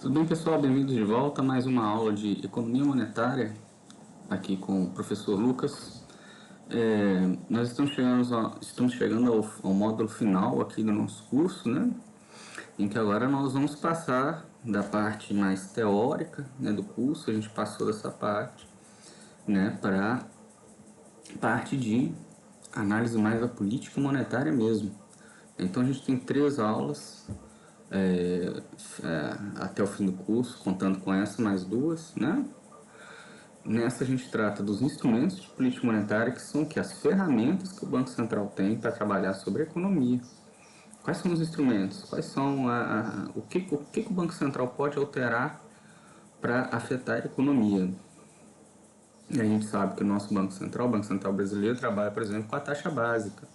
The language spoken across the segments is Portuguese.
Tudo bem, pessoal? Bem-vindos de volta a mais uma aula de Economia Monetária, aqui com o professor Lucas. Nós estamos chegando ao módulo final aqui do nosso curso, né? Em que agora nós vamos passar da parte mais teórica, né, do curso. A gente passou dessa parte, né, para a parte de análise mais da política monetária mesmo. Então a gente tem 3 aulas até o fim do curso, contando com essa mais 2, né? Nessa a gente trata dos instrumentos de política monetária, que são as ferramentas que o Banco Central tem para trabalhar sobre a economia. Quais são os instrumentos? Quais são o que o Banco Central pode alterar para afetar a economia? E a gente sabe que o nosso o Banco Central brasileiro, trabalha, por exemplo, com a taxa básica.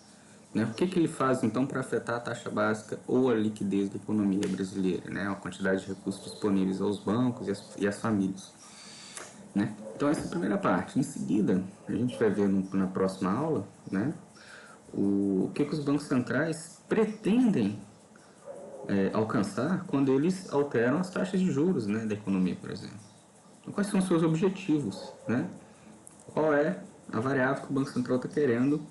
Né? O que ele faz, então, para afetar a taxa básica ou a liquidez da economia brasileira? Né? A quantidade de recursos disponíveis aos bancos e às famílias. Né? Então, essa é a primeira parte. Em seguida, a gente vai ver na próxima aula, né, o que os bancos centrais pretendem alcançar quando eles alteram as taxas de juros, né, da economia, por exemplo. Então, quais são os seus objetivos? Né? Qual é a variável que o Banco Central está querendo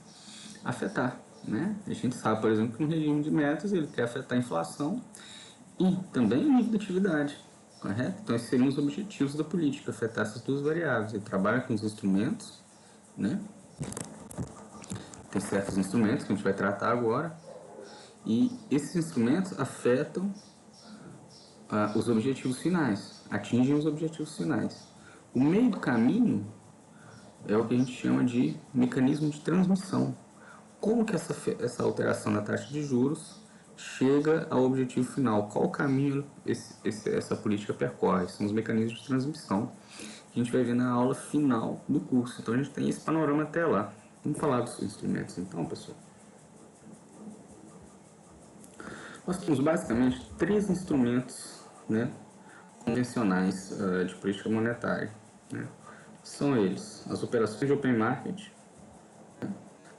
afetar? Né? A gente sabe, por exemplo, que no regime de metas ele quer afetar a inflação e também o nível de atividade. Correto? Então, esses seriam os objetivos da política, afetar essas 2 variáveis. Ele trabalha com os instrumentos, né? Tem certos instrumentos que a gente vai tratar agora, e esses instrumentos afetam os objetivos finais, atingem os objetivos finais. O meio do caminho é o que a gente chama de mecanismo de transmissão. Como que essa alteração da taxa de juros chega ao objetivo final? Qual o caminho essa política percorre? São os mecanismos de transmissão que a gente vai ver na aula final do curso. Então a gente tem esse panorama até lá. Vamos falar dos instrumentos então, pessoal. Nós temos basicamente 3 instrumentos, né, convencionais de política monetária. Né? São eles as operações de open market,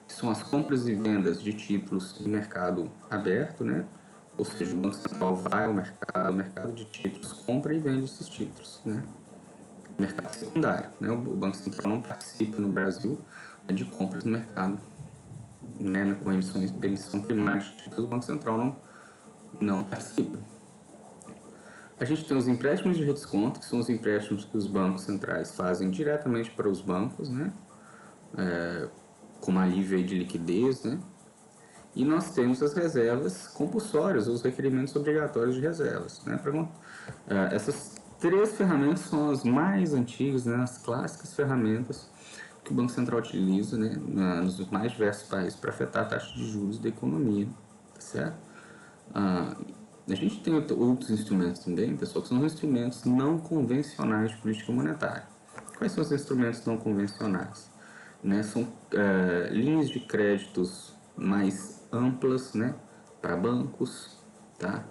que são as compras e vendas de títulos em mercado aberto, né? Ou seja, o Banco Central vai ao mercado de títulos, compra e vende esses títulos, né? Mercado secundário, né? O Banco Central não participa no Brasil de compras no mercado, né? Com emissão primária de títulos, o Banco Central não participa. A gente tem os empréstimos de redesconto, que são os empréstimos que os bancos centrais fazem diretamente para os bancos, né? Como alívio de liquidez, né? E nós temos as reservas compulsórias, os requerimentos obrigatórios de reservas. Né? Essas 3 ferramentas são as mais antigas, né? As clássicas ferramentas que o Banco Central utiliza, né? Nos mais diversos países para afetar a taxa de juros da economia. Tá certo? A gente tem outros instrumentos também, pessoal, que são os instrumentos não convencionais de política monetária. Quais são os instrumentos não convencionais? Né? São linhas de créditos mais amplas, né, para bancos, tá?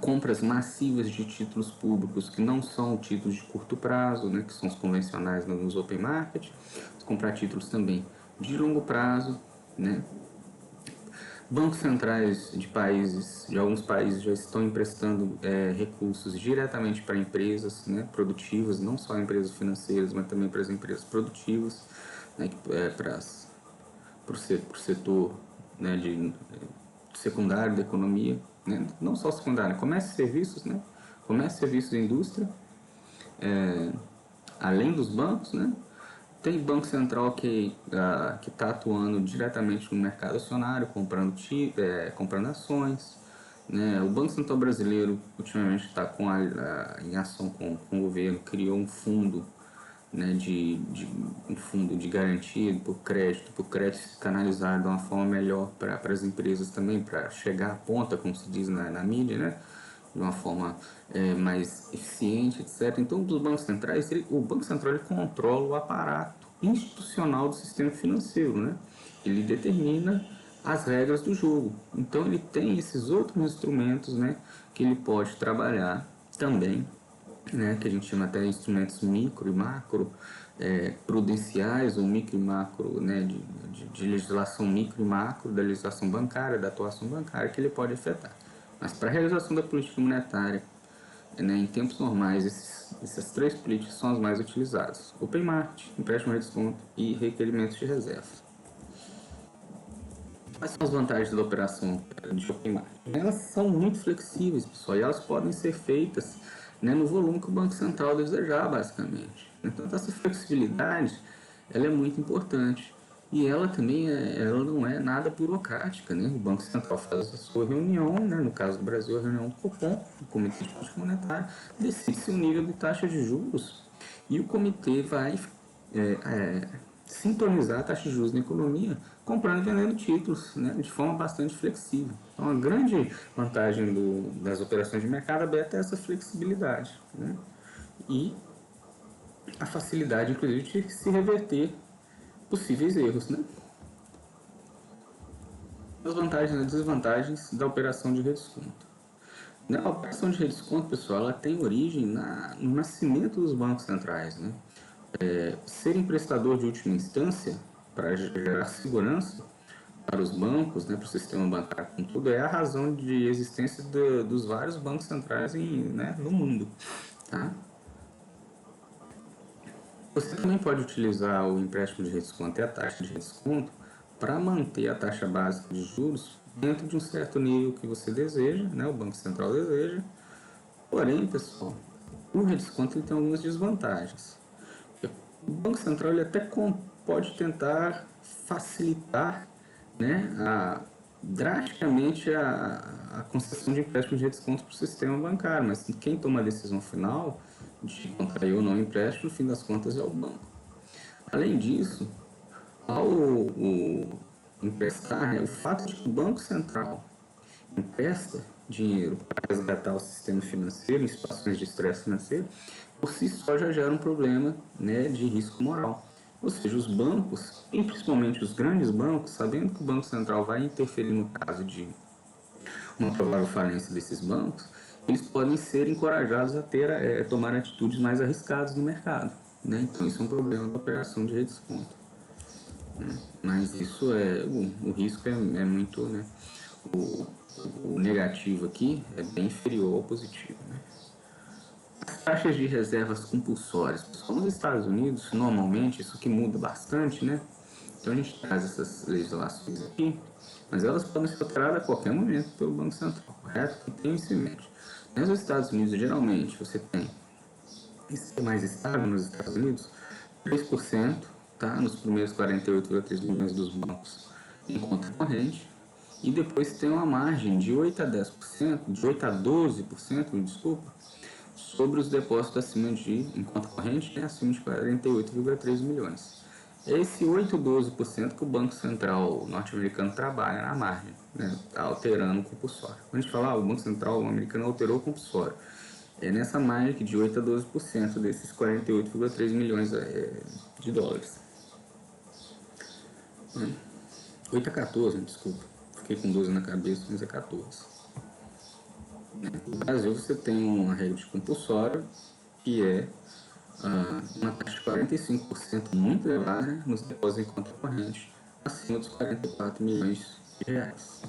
Compras massivas de títulos públicos que não são títulos de curto prazo, né, que são os convencionais nos open market, comprar títulos também de longo prazo, né? Bancos centrais de alguns países já estão emprestando recursos diretamente para empresas, né, produtivas, não só empresas financeiras, mas também para as empresas produtivas, né, para o setor, né, secundário da economia, né, não só secundário, comércio e serviços, né, comércio, serviços e indústria, além dos bancos, né. Tem Banco Central que está atuando diretamente no mercado acionário, comprando ações. Né? O Banco Central brasileiro, ultimamente, está em ação com o governo, criou um fundo, né, um fundo de garantia por crédito canalizado de uma forma melhor para as empresas também, para chegar à ponta, como se diz na mídia, né? De uma forma mais eficiente, etc. Então, dos bancos centrais, o Banco Central ele controla o aparato institucional do sistema financeiro, né? Ele determina as regras do jogo. Então, ele tem esses outros instrumentos, né, que ele pode trabalhar também, né, que a gente chama até de instrumentos micro e macro, prudenciais ou micro e macro, né, de legislação micro e macro, da legislação bancária, da atuação bancária, que ele pode afetar. Mas para a realização da política monetária né, em tempos normais, essas três políticas são as mais utilizadas: Open Market, empréstimo a desconto e requerimentos de reserva. Quais são as vantagens da operação de Open Market? Elas são muito flexíveis, pessoal, e elas podem ser feitas, né, no volume que o Banco Central desejar, basicamente. Então, essa flexibilidade ela é muito importante. E ela também ela não é nada burocrática, né? O Banco Central faz a sua reunião, né? No caso do Brasil, a reunião do Copom, o Comitê de Política Monetária, decide-se o nível de taxa de juros e o comitê vai sintonizar a taxa de juros na economia comprando e vendendo títulos, né? De forma bastante flexível. Então, a grande vantagem das operações de mercado aberto é essa flexibilidade, né? E a facilidade, inclusive, de se reverter possíveis erros, né? As vantagens e desvantagens da operação de redesconto. A operação de redesconto, pessoal, ela tem origem no nascimento dos bancos centrais, né? Ser emprestador de última instância para gerar segurança para os bancos, né, para o sistema bancário como tudo, é a razão de existência dos vários bancos centrais né, no mundo. Tá? Você também pode utilizar o empréstimo de redesconto e a taxa de redesconto para manter a taxa básica de juros dentro de um certo nível que você deseja, né, o Banco Central deseja. Porém, pessoal, o redesconto ele tem algumas desvantagens. O Banco Central ele até pode tentar facilitar, né, drasticamente a concessão de empréstimos de desconto para o sistema bancário, mas quem toma a decisão final de contrair ou não empréstimo, no fim das contas, é o banco. Além disso, ao emprestar, né, o fato de que o Banco Central empresta dinheiro para resgatar o sistema financeiro em situações de estresse financeiro, por si só já gera um problema, né, de risco moral. Ou seja, os bancos, e principalmente os grandes bancos, sabendo que o Banco Central vai interferir no caso de uma provável falência desses bancos, eles podem ser encorajados a tomar atitudes mais arriscadas no mercado. Né? Então, isso é um problema da operação de redesconto. Né? Mas isso o risco é muito, né? O negativo aqui é bem inferior ao positivo. Né? As taxas de reservas compulsórias. Nos Estados Unidos, normalmente, isso que muda bastante, né? Então a gente traz essas legislações aqui, mas elas podem ser alteradas a qualquer momento pelo Banco Central, correto? E tem isso em mente. Nos Estados Unidos, geralmente, você tem, isso é mais estável nos Estados Unidos, 3%, tá? Nos primeiros 48,3 milhões dos bancos em conta corrente, e depois tem uma margem de 8 a 10%, de 8 a 12%, me desculpa, sobre os depósitos acima em conta corrente, né, acima de 48,3 milhões. É esse 8 ou 12% que o Banco Central norte-americano trabalha na margem, né, alterando o compulsório. Quando a gente fala, o Banco Central americano alterou o compulsório, é nessa margem de 8 a 12% desses 48,3 milhões de dólares. 8 a 14, desculpa. Fiquei com 12 na cabeça, mas é 14. No Brasil você tem uma regra de compulsório que é uma taxa de 45% muito elevada, né, nos depósitos em conta corrente acima dos 44 milhões de reais.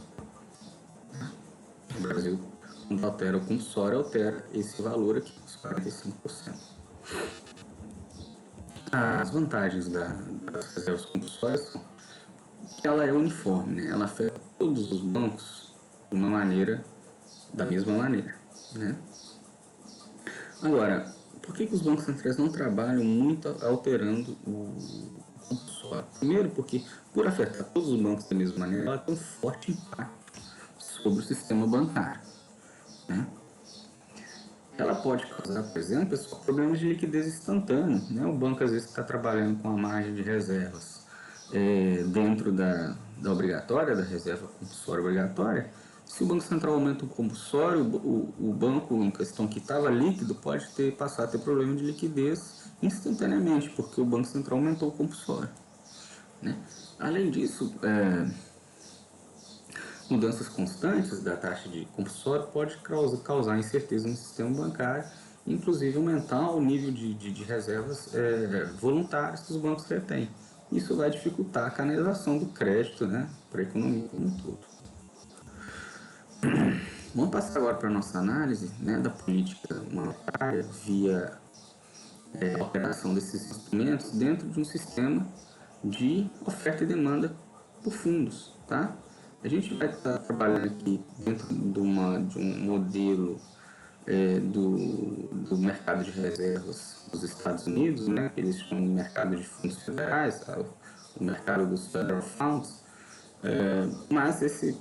No Brasil, quando altera o compulsório, altera esse valor aqui, os 45%. As vantagens das reservas compulsórias são que ela é uniforme, né? Ela afeta todos os bancos de uma maneira, da mesma maneira, né? Agora, por que os bancos centrais não trabalham muito alterando o compulsório? Primeiro, porque por afetar todos os bancos da mesma maneira, ela tem um forte impacto sobre o sistema bancário, né? Ela pode causar, por exemplo, pessoal, problemas de liquidez instantânea, né? O banco às vezes está trabalhando com a margem de reservas dentro da obrigatória, da reserva compulsória obrigatória. Se o Banco Central aumenta o compulsório, o banco em questão que estava líquido pode passar a ter problema de liquidez instantaneamente, porque o Banco Central aumentou o compulsório. Né? Além disso, mudanças constantes da taxa de compulsório pode causar incerteza no sistema bancário, inclusive aumentar o nível de reservas voluntárias que os bancos retêm. Isso vai dificultar a canalização do crédito, né, para a economia como um todo. Vamos passar agora para a nossa análise, né, da política monetária via a operação desses instrumentos dentro de um sistema de oferta e demanda por fundos, tá? A gente vai estar trabalhando aqui dentro de um modelo do mercado de reservas dos Estados Unidos, né, que eles chamam de mercado de fundos federais, tá? O mercado dos federal funds, mas esse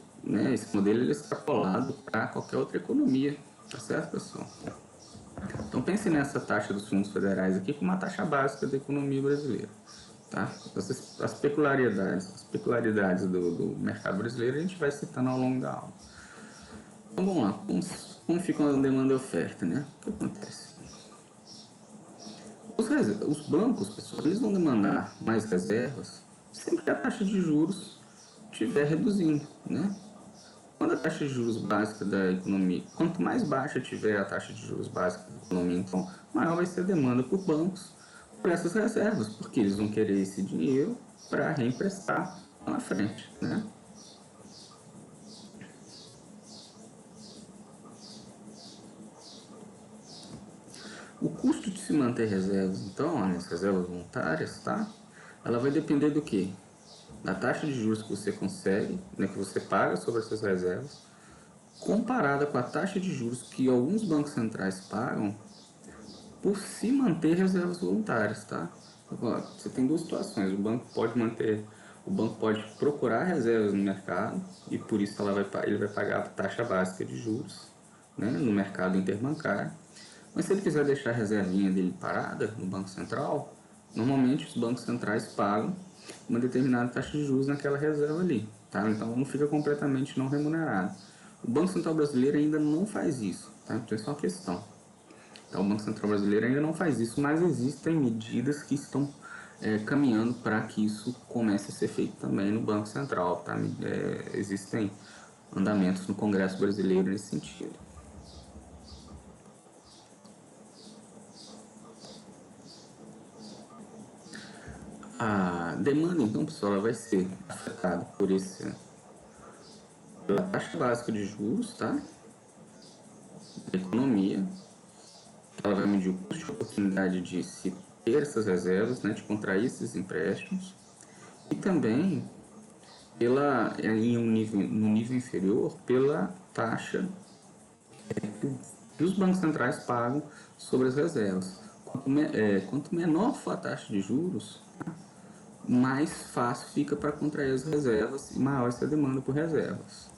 modelo ele é extrapolado para qualquer outra economia, tá certo, pessoal? Então pense nessa taxa dos fundos federais aqui como uma taxa básica da economia brasileira. Tá? As peculiaridades do mercado brasileiro a gente vai citando ao longo da aula. Então vamos lá, como fica a demanda e oferta, né? O que acontece? Os bancos, pessoal, eles vão demandar mais reservas sempre que a taxa de juros estiver reduzindo, né? Quando a taxa de juros básica da economia, quanto mais baixa tiver a taxa de juros básica da economia, então maior vai ser a demanda por bancos por essas reservas, porque eles vão querer esse dinheiro para reemprestar lá na frente, né? O custo de se manter reservas, então, as reservas voluntárias, tá? Ela vai depender do quê? Da taxa de juros que você consegue, né, que você paga sobre essas reservas, comparada com a taxa de juros que alguns bancos centrais pagam por se manter reservas voluntárias, tá? Você tem duas situações. O banco pode procurar reservas no mercado e por isso ele vai pagar a taxa básica de juros, né, no mercado interbancário. Mas se ele quiser deixar a reservinha dele parada no Banco Central, normalmente os bancos centrais pagam uma determinada taxa de juros naquela reserva ali, tá? Então não fica completamente não remunerado. O Banco Central brasileiro ainda não faz isso, tá? Então isso é uma questão. Então, o Banco Central brasileiro ainda não faz isso, mas existem medidas que estão caminhando para que isso comece a ser feito também no Banco Central, tá? Existem andamentos no Congresso brasileiro nesse sentido. A demanda, então, pessoal, ela vai ser afetada pela taxa básica de juros, tá? Da economia. Ela vai medir o custo de oportunidade de se ter essas reservas, né, de contrair esses empréstimos. E também no nível inferior, pela taxa que os bancos centrais pagam sobre as reservas. Quanto menor for a taxa de juros, mais fácil fica para contrair as reservas e maior essa demanda por reservas.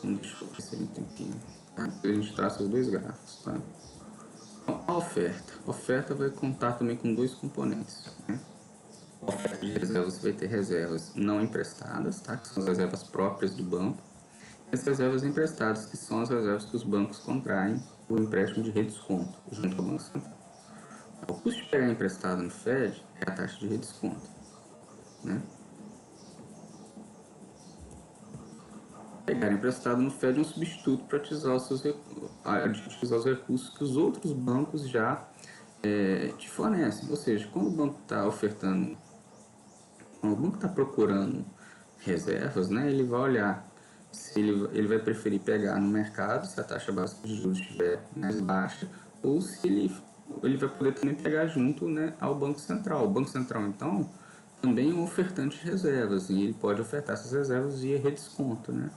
Deixa eu ver se a gente tem aqui. Tá? A gente traça os dois gráficos. Tá? Então, a oferta. A oferta vai contar também com dois componentes. Né? A oferta de reservas, você vai ter reservas não emprestadas, tá? Que são as reservas próprias do banco. E as reservas emprestadas, que são as reservas que os bancos contraem por empréstimo de redesconto junto ao Banco Central. O custo de pegar emprestado no Fed é a taxa de redesconto. Né? Pegar emprestado no Fed é um substituto para utilizar os recursos que os outros bancos já te fornecem. Ou seja, quando o banco está ofertando, quando o banco está procurando reservas, né, ele vai olhar se ele vai preferir pegar no mercado, se a taxa básica de juros estiver mais baixa, ou se ele vai poder também pegar junto, né, ao Banco Central. O Banco Central, então, também é um ofertante de reservas, e ele pode ofertar essas reservas via redesconto, né?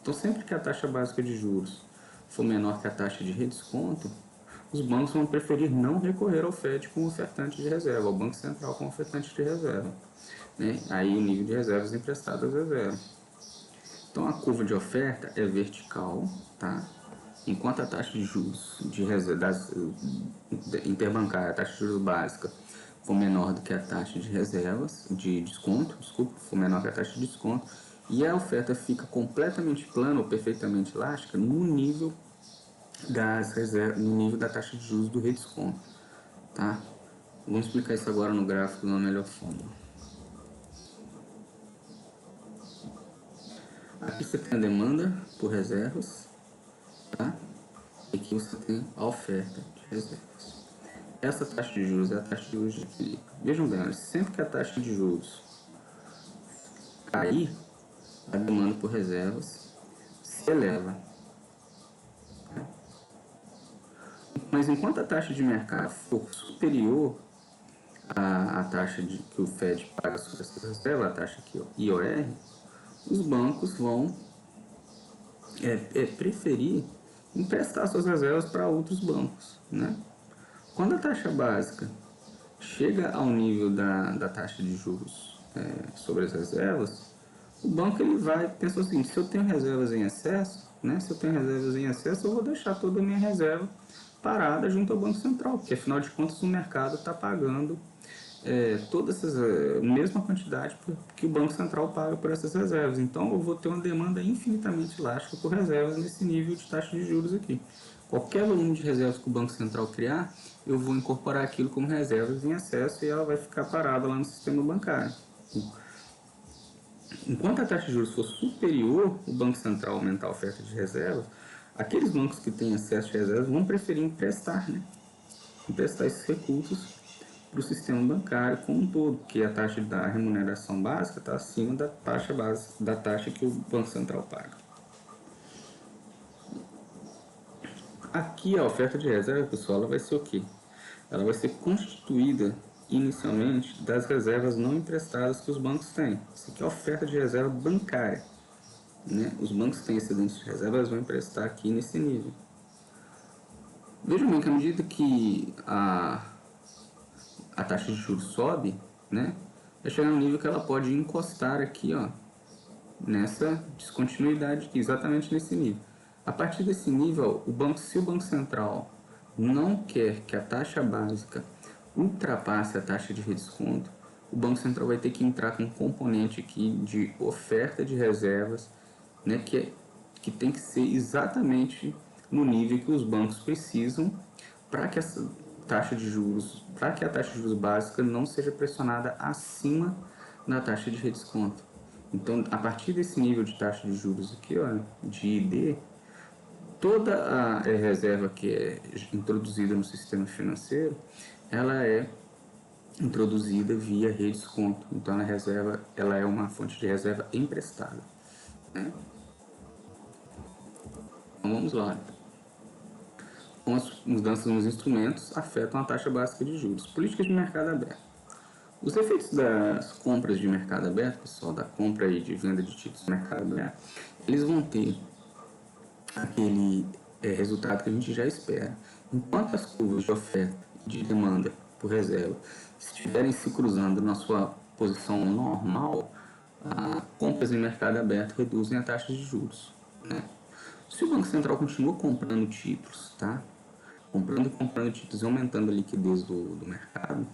Então, sempre que a taxa básica de juros for menor que a taxa de redesconto, os bancos vão preferir não recorrer ao Fed como ofertante de reserva, ao Banco Central como ofertante de reserva. Né? Aí o nível de reservas emprestadas é zero. Então, a curva de oferta é vertical, tá? Enquanto a taxa de juros interbancária, a taxa de juros básica, for menor do que a taxa de reservas, de desconto, desculpa, for menor que a taxa de desconto, e a oferta fica completamente plana ou perfeitamente elástica no nível no nível da taxa de juros do redesconto, tá? Vamos explicar isso agora no gráfico de uma melhor forma. Aqui você tem a demanda por reservas, tá? E aqui você tem a oferta de reservas. essa taxa de juros é a taxa de juros de equilíbrio. Vejam bem, sempre que a taxa de juros cair, a demanda por reservas se eleva. Mas enquanto a taxa de mercado for superior à taxa que o Fed paga sobre essa reserva, a taxa aqui, IOR, os bancos vão preferir emprestar suas reservas para outros bancos, né? Quando a taxa básica chega ao nível da taxa de juros sobre as reservas, o banco ele vai pensar o seguinte: se eu tenho reservas em excesso, né? Se eu tenho reservas em excesso, eu vou deixar toda a minha reserva parada junto ao Banco Central, porque afinal de contas o mercado está pagando toda essa mesma quantidade que o Banco Central paga por essas reservas. Então eu vou ter uma demanda infinitamente elástica por reservas nesse nível de taxa de juros aqui. Qualquer volume de reservas que o Banco Central criar, eu vou incorporar aquilo como reservas em excesso e ela vai ficar parada lá no sistema bancário. Enquanto a taxa de juros for superior, o Banco Central aumentar a oferta de reservas, aqueles bancos que têm excesso de reservas vão preferir emprestar, né? Emprestar esses recursos para o sistema bancário como um todo, porque a taxa da remuneração básica está acima da taxa básica, da taxa que o Banco Central paga. Aqui a oferta de reserva, pessoal, ela vai ser o quê? Ela vai ser constituída inicialmente das reservas não emprestadas que os bancos têm. Isso aqui é a oferta de reserva bancária, né? Os bancos têm excedentes de reserva, eles vão emprestar aqui nesse nível. Vejam bem que à medida que a taxa de juros sobe, né, vai chegar no nível que ela pode encostar aqui, ó, nessa descontinuidade aqui, exatamente nesse nível. A partir desse nível, se o Banco Central não quer que a taxa básica ultrapasse a taxa de redesconto, o Banco Central vai ter que entrar com um componente aqui de oferta de reservas, né, que tem que ser exatamente no nível que os bancos precisam para que essa taxa de juros, para que a taxa de juros básica não seja pressionada acima da taxa de redesconto. Então, a partir desse nível de taxa de juros aqui, ó, de ID, toda a reserva que é introduzida no sistema financeiro, ela é introduzida via redesconto. Então, ela é uma fonte de reserva emprestada, né? Então, vamos lá. Com as mudanças nos instrumentos afetam a taxa básica de juros. Políticas de mercado aberto. Os efeitos das compras de mercado aberto, pessoal, da compra e de venda de títulos de mercado aberto, eles vão ter aquele resultado que a gente já espera. Enquanto as curvas de oferta e de demanda por reserva estiverem se cruzando na sua posição normal, compras em mercado aberto reduzem a taxa de juros, né? Se o Banco Central continua comprando títulos, tá? Comprando e comprando títulos e aumentando a liquidez do mercado,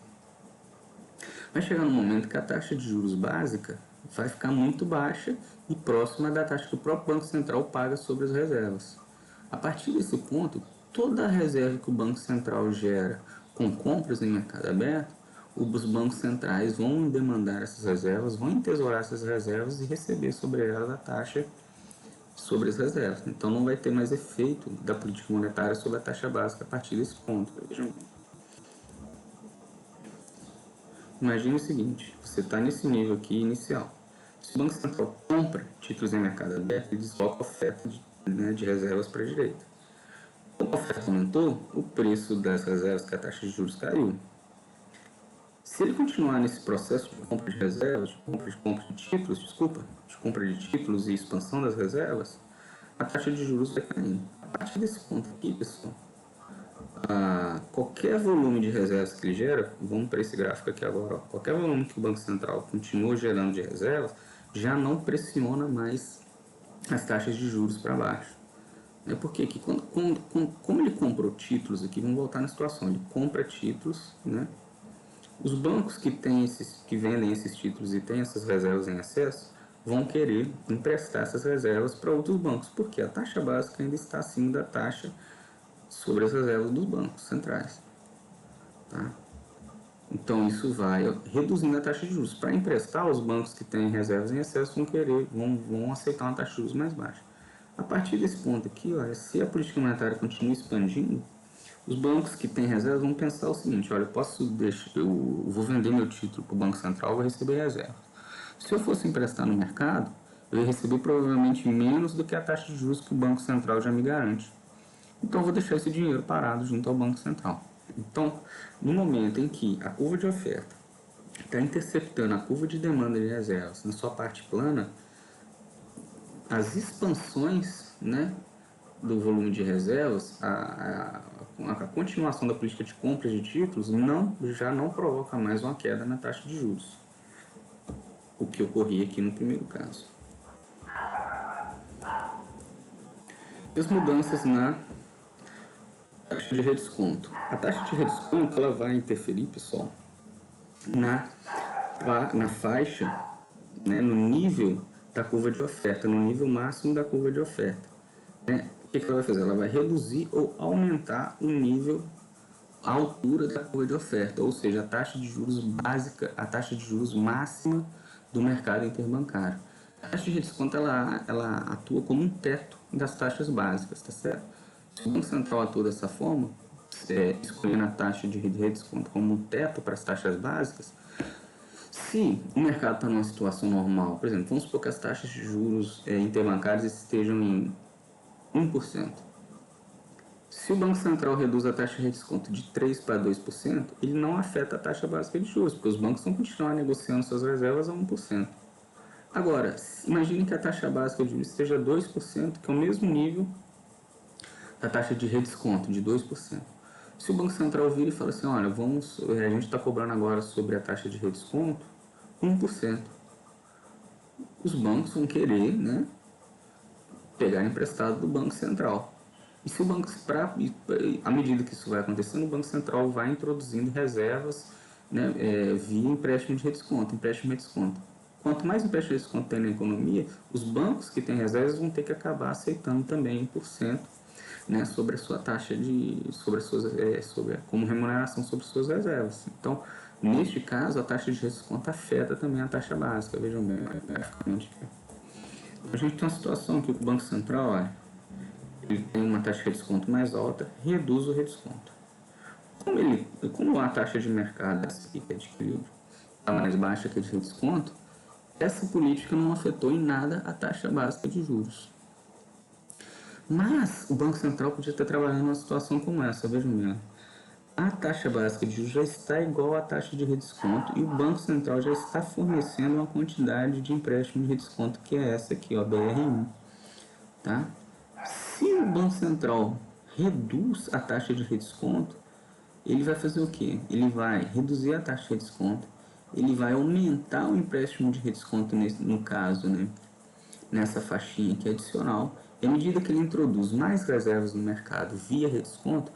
vai chegar no momento que a taxa de juros básica vai ficar muito baixa e próxima da taxa que o próprio Banco Central paga sobre as reservas. A partir desse ponto, toda a reserva que o Banco Central gera com compras em mercado aberto, os bancos centrais vão demandar essas reservas, vão entesourar essas reservas e receber sobre elas a taxa sobre as reservas. Então não vai ter mais efeito da política monetária sobre a taxa básica a partir desse ponto. Vejam. Imagine o seguinte: você está nesse nível aqui inicial. Se o Banco Central compra títulos em mercado aberto, ele desloca a oferta de reservas para a direita. Como a oferta aumentou, o preço das reservas, que a taxa de juros caiu. Se ele continuar nesse processo de compra de reservas, de compra de títulos, de compra de títulos e expansão das reservas, a taxa de juros vai caindo. A partir desse ponto aqui, pessoal, qualquer volume de reservas que ele gera, vamos para esse gráfico aqui agora, ó, qualquer volume que o Banco Central continua gerando de reservas, já não pressiona mais as taxas de juros para baixo. Porque que como ele comprou títulos aqui, vamos voltar na situação, ele compra títulos, né? Os bancos que vendem esses títulos e têm essas reservas em excesso vão querer emprestar essas reservas para outros bancos, porque a taxa básica ainda está acima da taxa sobre as reservas dos bancos centrais, tá? Então isso vai reduzindo a taxa de juros. Para emprestar, os bancos que têm reservas em excesso vão aceitar uma taxa de juros mais baixa. A partir desse ponto aqui, olha, se a política monetária continua expandindo, Os bancos que têm reservas vão pensar o seguinte: olha, eu vou vender meu título para o Banco Central, vou receber reserva. Se eu fosse emprestar no mercado, eu ia receber provavelmente menos do que a taxa de juros que o Banco Central já me garante. Então eu vou deixar esse dinheiro parado junto ao Banco Central. Então, no momento em que a curva de oferta está interceptando a curva de demanda de reservas na sua parte plana, as expansões, né, do volume de reservas, a continuação da política de compra de títulos já não provoca mais uma queda na taxa de juros, o que ocorria aqui no primeiro caso. As mudanças na taxa de redesconto. A taxa de redesconto ela vai interferir, pessoal, na faixa, né, no nível da curva de oferta, no nível máximo da curva de oferta. Né? O que ela vai fazer? Ela vai reduzir ou aumentar o nível, a altura da curva de oferta, ou seja, a taxa de juros básica, a taxa de juros máxima do mercado interbancário. A taxa de redesconto ela atua como um teto das taxas básicas, tá certo? Se o Banco Central atua dessa forma, escolhendo a taxa de redesconto como um teto para as taxas básicas, se o mercado está numa situação normal, por exemplo, vamos supor que as taxas de juros interbancárias estejam em 1%. Se o Banco Central reduz a taxa de redesconto de 3% para 2%, ele não afeta a taxa básica de juros, porque os bancos vão continuar negociando suas reservas a 1%. Agora, imagine que a taxa básica de juros esteja 2%, que é o mesmo nível da taxa de redesconto, de 2%. Se o Banco Central vira e fala assim, olha, a gente está cobrando agora sobre a taxa de redesconto 1%. Os bancos vão querer, né, pegar emprestado do Banco Central. E se o banco, à medida que isso vai acontecendo, o Banco Central vai introduzindo reservas, né, via empréstimo de redesconto, Quanto mais empréstimo de redesconto tem na economia, os bancos que têm reservas vão ter que acabar aceitando também 1%, né, sobre a sua taxa como remuneração sobre suas reservas. Então, neste caso, a taxa de redesconto afeta também a taxa básica. Vejam bem, a gente tem uma situação que o Banco Central, olha, ele tem uma taxa de redesconto mais alta, reduz o redesconto. Como a taxa de mercado que é de equilíbrio está mais baixa que a de redesconto, essa política não afetou em nada a taxa básica de juros. Mas o Banco Central podia estar trabalhando numa situação como essa, vejam bem. A taxa básica de juros já está igual à taxa de redesconto e o Banco Central já está fornecendo uma quantidade de empréstimo de redesconto que é essa aqui, ó, BR1. Tá? Se o Banco Central reduz a taxa de redesconto, ele vai fazer o quê? Ele vai reduzir a taxa de redesconto, ele vai aumentar o empréstimo de redesconto no caso, né? Nessa faixinha aqui adicional, e à medida que ele introduz mais reservas no mercado via redesconto,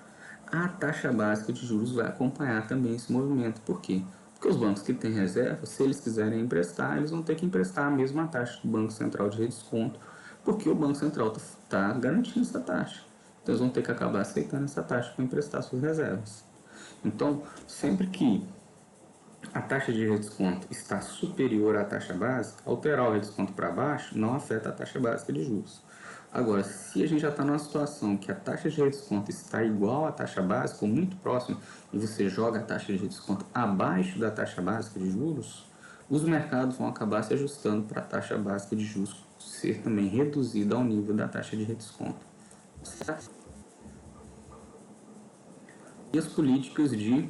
a taxa básica de juros vai acompanhar também esse movimento. Por quê? Porque os bancos que têm reserva, se eles quiserem emprestar, eles vão ter que emprestar a mesma taxa do Banco Central de redesconto, porque o Banco Central está garantindo essa taxa. Então eles vão ter que acabar aceitando essa taxa para emprestar suas reservas. Então, sempre que a taxa de redesconto está superior à taxa básica, alterar o redesconto para baixo não afeta a taxa básica de juros. Agora, se a gente já está numa situação que a taxa de redesconto está igual à taxa básica, ou muito próximo, e você joga a taxa de redesconto abaixo da taxa básica de juros, os mercados vão acabar se ajustando para a taxa básica de juros ser também reduzida ao nível da taxa de redesconto. E as políticas de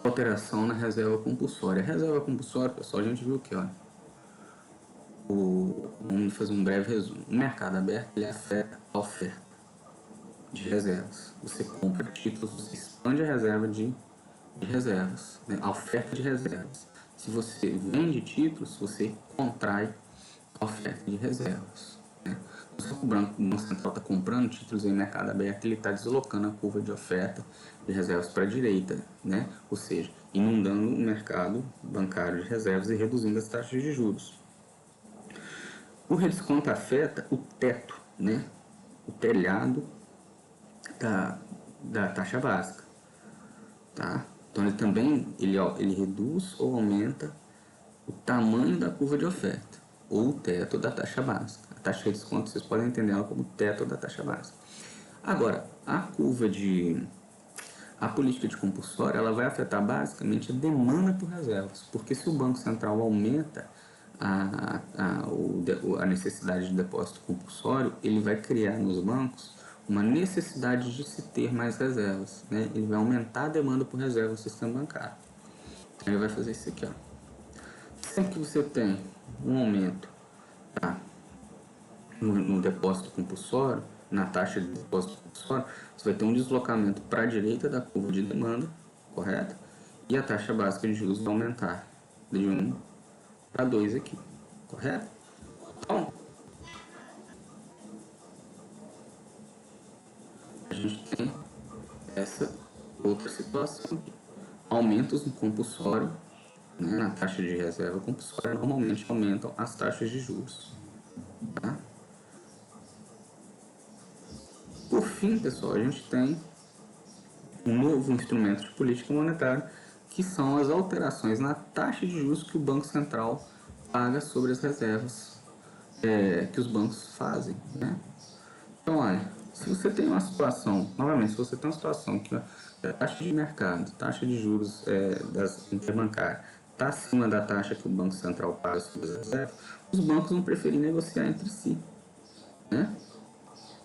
alteração na reserva compulsória. A reserva compulsória, pessoal, a gente viu que, olha, vamos fazer um breve resumo. O mercado aberto ele afeta a oferta de reservas. Você compra títulos, você expande a reserva de reservas, né? A oferta de reservas. Se você vende títulos, você contrai a oferta de reservas. Né? O Banco Central está comprando títulos em mercado aberto, ele está deslocando a curva de oferta de reservas para a direita, né? Ou seja, inundando o mercado bancário de reservas e reduzindo as taxas de juros. O redesconto afeta o teto, né? O telhado da taxa básica. Tá? Então ele também ele reduz ou aumenta o tamanho da curva de oferta ou o teto da taxa básica. A taxa de desconto vocês podem entender ela como o teto da taxa básica. Agora, a política de compulsória, ela vai afetar basicamente a demanda por reservas, porque se o Banco Central aumenta a necessidade de depósito compulsório, ele vai criar nos bancos uma necessidade de se ter mais reservas, né? Ele vai aumentar a demanda por reservas no sistema bancário. Ele vai fazer isso aqui, ó. Sempre que você tem um aumento, tá, no depósito compulsório, na taxa de depósito compulsório, você vai ter um deslocamento para a direita da curva de demanda, correto? E a taxa básica de juros vai aumentar de 1 para 2 aqui, correto? Então, a gente tem essa outra situação aqui. Aumentos no compulsório, né, na taxa de reserva compulsória, normalmente aumentam as taxas de juros. Tá? Por fim, pessoal, a gente tem um novo instrumento de política monetária, que são as alterações na taxa de juros que o Banco Central paga sobre as reservas que os bancos fazem. Né? Então, olha, se você tem uma situação, novamente, se você tem uma situação que a taxa de mercado, taxa de juros das interbancárias está acima da taxa que o Banco Central paga sobre as reservas, os bancos vão preferir negociar entre si. Né?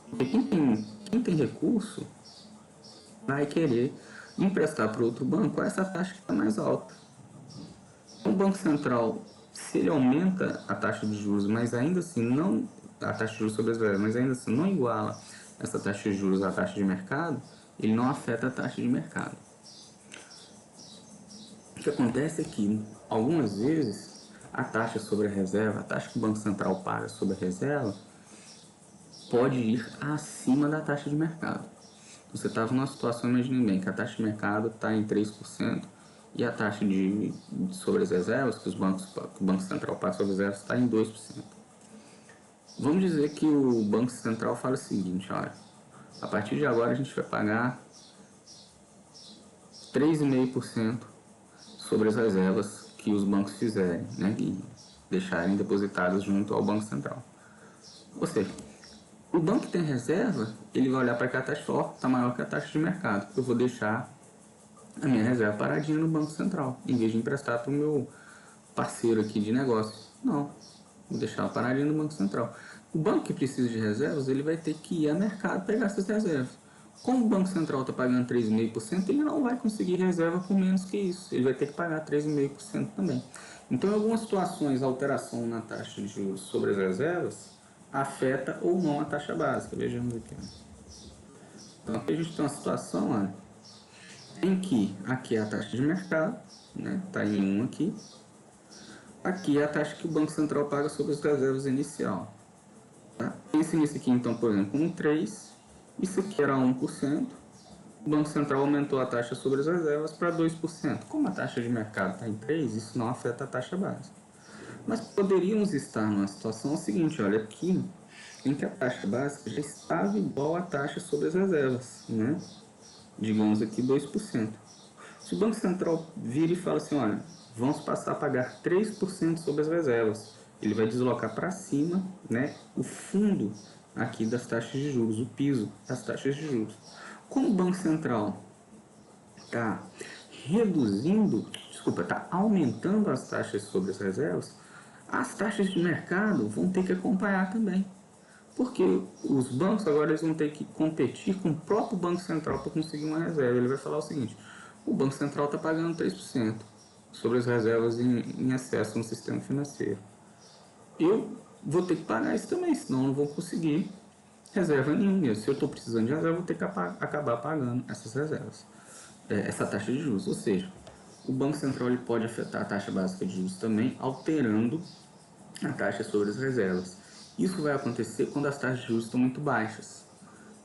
Porque quem tem recurso vai querer emprestar para outro banco a essa taxa que está mais alta. Então, o Banco Central, se ele aumenta a taxa de juros, mas ainda assim não a taxa de juros sobre as reservas, mas ainda assim não iguala essa taxa de juros à taxa de mercado, ele não afeta a taxa de mercado. O que acontece é que, algumas vezes, a taxa sobre a reserva, a taxa que o Banco Central paga sobre a reserva, pode ir acima da taxa de mercado. Você estava numa situação, imagine bem, que a taxa de mercado está em 3% e a taxa sobre as reservas, que o Banco Central paga sobre as reservas, está em 2%. Vamos dizer que o Banco Central fala o seguinte, olha, a partir de agora a gente vai pagar 3,5% sobre as reservas que os bancos fizerem, né, e deixarem depositadas junto ao Banco Central. Ou seja, o banco que tem reserva, ele vai olhar para que a taxa está maior que a taxa de mercado. Eu vou deixar a minha reserva paradinha no Banco Central, em vez de emprestar para o meu parceiro aqui de negócio. Não, vou deixar ela paradinha no Banco Central. O banco que precisa de reservas, ele vai ter que ir ao mercado pegar essas reservas. Como o Banco Central está pagando 3,5%, ele não vai conseguir reserva por menos que isso. Ele vai ter que pagar 3,5% também. Então, em algumas situações, a alteração na taxa de juros sobre as reservas afeta ou não a taxa básica. Vejamos aqui. Então, aqui a gente tem uma situação, olha, em que aqui é a taxa de mercado, né? Está em 1 aqui. Aqui é a taxa que o Banco Central paga sobre as reservas inicial. Tá? Pense nisso aqui, então, por exemplo, um 3, isso aqui era 1%, o Banco Central aumentou a taxa sobre as reservas para 2%. Como a taxa de mercado está em 3, isso não afeta a taxa básica. Mas poderíamos estar numa situação seguinte, olha, aqui, em que a taxa básica já estava igual à taxa sobre as reservas, né? Digamos aqui 2%. Se o Banco Central vira e fala assim, olha, vamos passar a pagar 3% sobre as reservas, ele vai deslocar para cima, né, o fundo aqui das taxas de juros, o piso das taxas de juros. Como o Banco Central está está aumentando as taxas sobre as reservas, as taxas de mercado vão ter que acompanhar também. Porque os bancos agora eles vão ter que competir com o próprio Banco Central para conseguir uma reserva. Ele vai falar o seguinte, o Banco Central está pagando 3% sobre as reservas em excesso no sistema financeiro. Eu vou ter que pagar isso também, senão eu não vou conseguir reserva nenhuma. Se eu estou precisando de reserva, eu vou ter que acabar pagando essas reservas, essa taxa de juros. Ou seja, o Banco Central ele pode afetar a taxa básica de juros também, alterando a taxa sobre as reservas. Isso vai acontecer quando as taxas de juros estão muito baixas.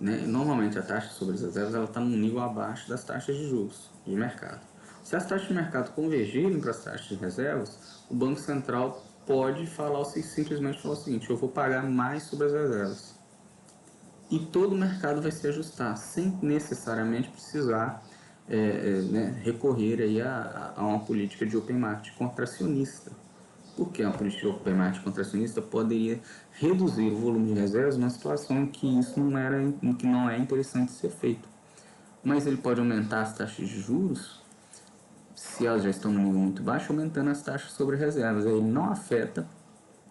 Né? Normalmente a taxa sobre as reservas está num nível abaixo das taxas de juros de mercado. Se as taxas de mercado convergirem para as taxas de reservas, o Banco Central pode simplesmente falar o seguinte, eu vou pagar mais sobre as reservas. E todo o mercado vai se ajustar, sem necessariamente precisar né, recorrer aí a uma política de open market contracionista. porque a política de open market contracionista poderia reduzir o volume de reservas numa situação em que isso não é interessante ser feito. Mas ele pode aumentar as taxas de juros, se elas já estão no nível muito baixo, aumentando as taxas sobre reservas. Aí ele não afeta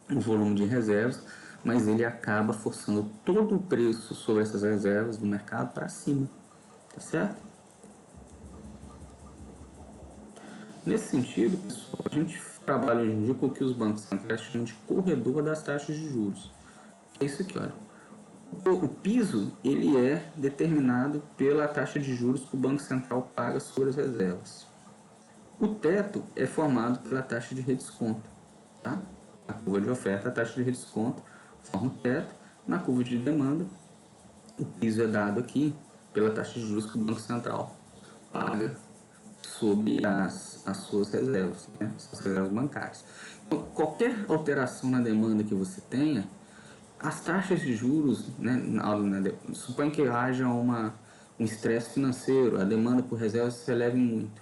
o volume de reservas, mas ele acaba forçando todo o preço sobre essas reservas do mercado para cima, tá certo? Nesse sentido, pessoal, a gente trabalha hoje em dia com o que os bancos centrais chamam de corredor das taxas de juros. É isso aqui, olha. O piso ele é determinado pela taxa de juros que o Banco Central paga sobre as reservas. O teto é formado pela taxa de redesconto, tá? Na curva de oferta, a taxa de redesconto forma o teto. Na curva de demanda, o piso é dado aqui pela taxa de juros que o Banco Central paga sobre as suas reservas, né? Suas reservas bancárias. Então, qualquer alteração na demanda que você tenha, as taxas de juros, né, suponha que haja um estresse financeiro, a demanda por reservas se eleve muito.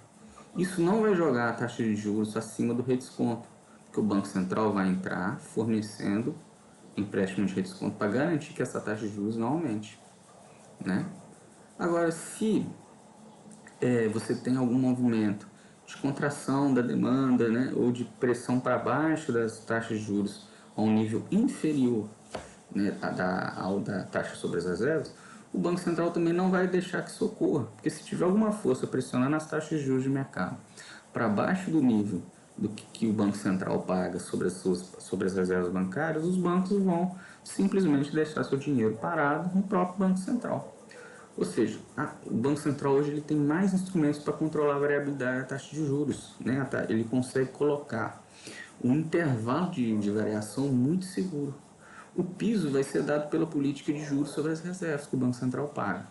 Isso não vai jogar a taxa de juros acima do redesconto, porque o Banco Central vai entrar fornecendo empréstimo de redesconto para garantir que essa taxa de juros não aumente, né? Agora, se você tem algum movimento de contração da demanda, né, ou de pressão para baixo das taxas de juros a um nível inferior, né, da taxa sobre as reservas, o Banco Central também não vai deixar que isso ocorra, porque se tiver alguma força pressionando as taxas de juros de mercado para baixo do nível do que o Banco Central paga sobre as reservas bancárias, os bancos vão simplesmente deixar seu dinheiro parado no próprio Banco Central. Ou seja, o Banco Central hoje ele tem mais instrumentos para controlar a variabilidade da taxa de juros, né? Ele consegue colocar um intervalo de variação muito seguro. O piso vai ser dado pela política de juros sobre as reservas que o Banco Central paga,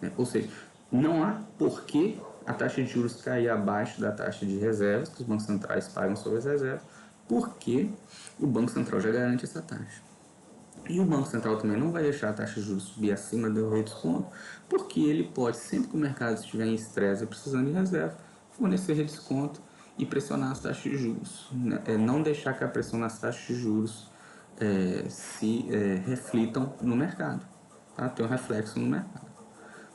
né? Ou seja, não há porquê a taxa de juros cair abaixo da taxa de reservas que os bancos centrais pagam sobre as reservas, porque o Banco Central já garante essa taxa. E o Banco Central também não vai deixar a taxa de juros subir acima do redesconto, porque ele pode, sempre que o mercado estiver em estresse e precisando de reserva, fornecer redesconto e pressionar as taxas de juros. Não deixar que a pressão nas taxas de juros se reflitam no mercado, tá? Ter um reflexo no mercado.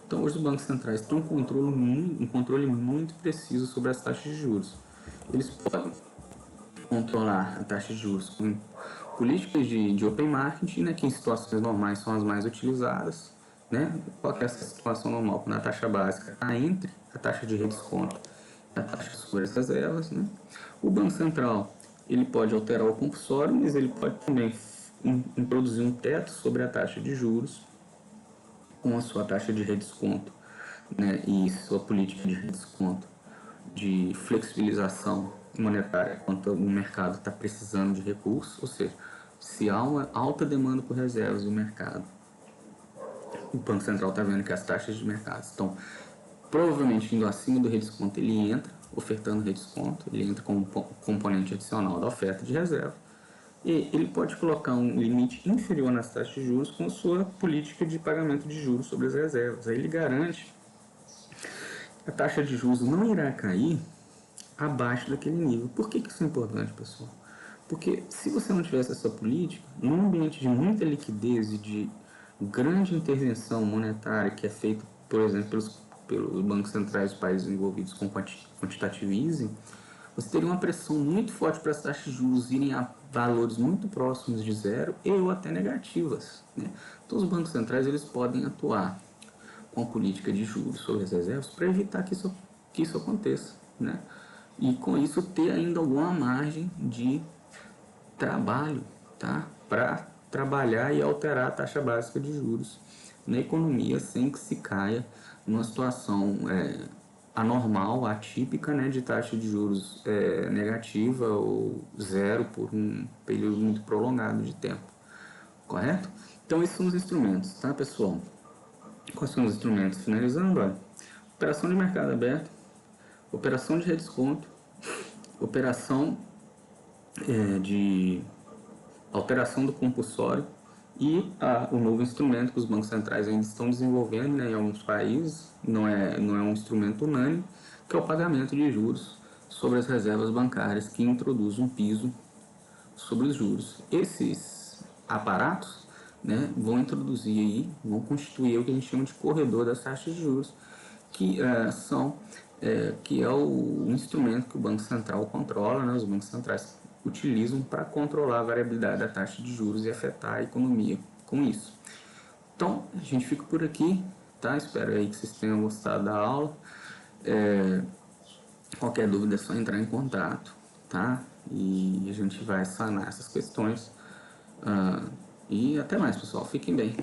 Então, hoje os bancos centrais têm um controle muito preciso sobre as taxas de juros. Eles podem controlar a taxa de juros com políticas de open market, né, que em situações normais são as mais utilizadas. Né? Qual que é essa situação normal? Quando a taxa básica está entre a taxa de redesconto e a taxa sobre as reservas. Né? O Banco Central ele pode alterar o compulsório, mas ele pode também introduzir um teto sobre a taxa de juros com a sua taxa de redesconto, né, e sua política de redesconto, de flexibilização monetária quando o mercado está precisando de recursos, ou seja, se há uma alta demanda por reservas do mercado, o Banco Central está vendo que as taxas de mercado estão provavelmente indo acima do redesconto, ele entra ofertando redesconto, ele entra como componente adicional da oferta de reserva, e ele pode colocar um limite inferior nas taxas de juros com a sua política de pagamento de juros sobre as reservas. Aí ele garante que a taxa de juros não irá cair abaixo daquele nível. Por que isso é importante, pessoal? Porque se você não tivesse essa política, num ambiente de muita liquidez e de grande intervenção monetária que é feita, por exemplo, pelos bancos centrais dos países envolvidos com quantitative easing, você teria uma pressão muito forte para as taxas de juros irem a valores muito próximos de zero e ou até negativas. Né? Então, os bancos centrais eles podem atuar com a política de juros sobre as reservas para evitar que isso aconteça. Né? E com isso ter ainda alguma margem de trabalho, tá? Para trabalhar e alterar a taxa básica de juros na economia sem que se caia numa situação anormal, atípica, né, de taxa de juros negativa ou zero por um período muito prolongado de tempo, correto? Então esses são os instrumentos, tá, pessoal? Quais são os instrumentos? Finalizando, olha, operação de mercado aberto, operação de redesconto, operação de alteração do compulsório e o novo instrumento que os bancos centrais ainda estão desenvolvendo, né, em alguns países, não é um instrumento unânime, que é o pagamento de juros sobre as reservas bancárias, que introduz um piso sobre os juros. Esses aparatos, né, vão introduzir aí, vão constituir o que a gente chama de corredor das taxas de juros, que que é o instrumento que o Banco Central controla, né, os bancos centrais utilizam para controlar a variabilidade da taxa de juros e afetar a economia com isso. Então, a gente fica por aqui, tá? Espero aí que vocês tenham gostado da aula. Qualquer dúvida é só entrar em contato, tá? E a gente vai sanar essas questões. E até mais, pessoal. Fiquem bem.